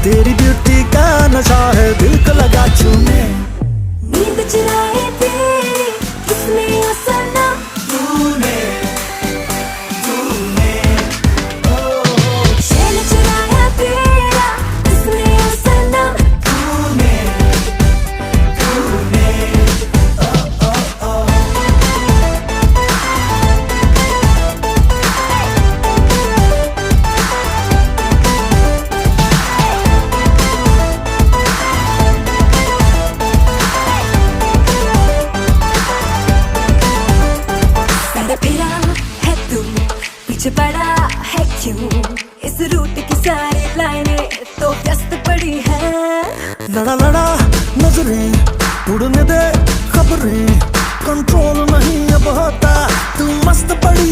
तेरी ब्यूटी का नशा है दिल को लगा छूने। नींद चुराए तेरी किसने ओ सनम, तूने तूने चैन चुराया तेरा किसने ओ सनम, तूने तूने सारा फिरा है तू, पीछे पड़ा है क्यों, इस रूट की सारी लाइनें तो व्यस्त पड़ी है। लड़ा लड़ा नजरें उड़ने दे खबरें, कंट्रोल नहीं अब होता, तू मस्त पड़ी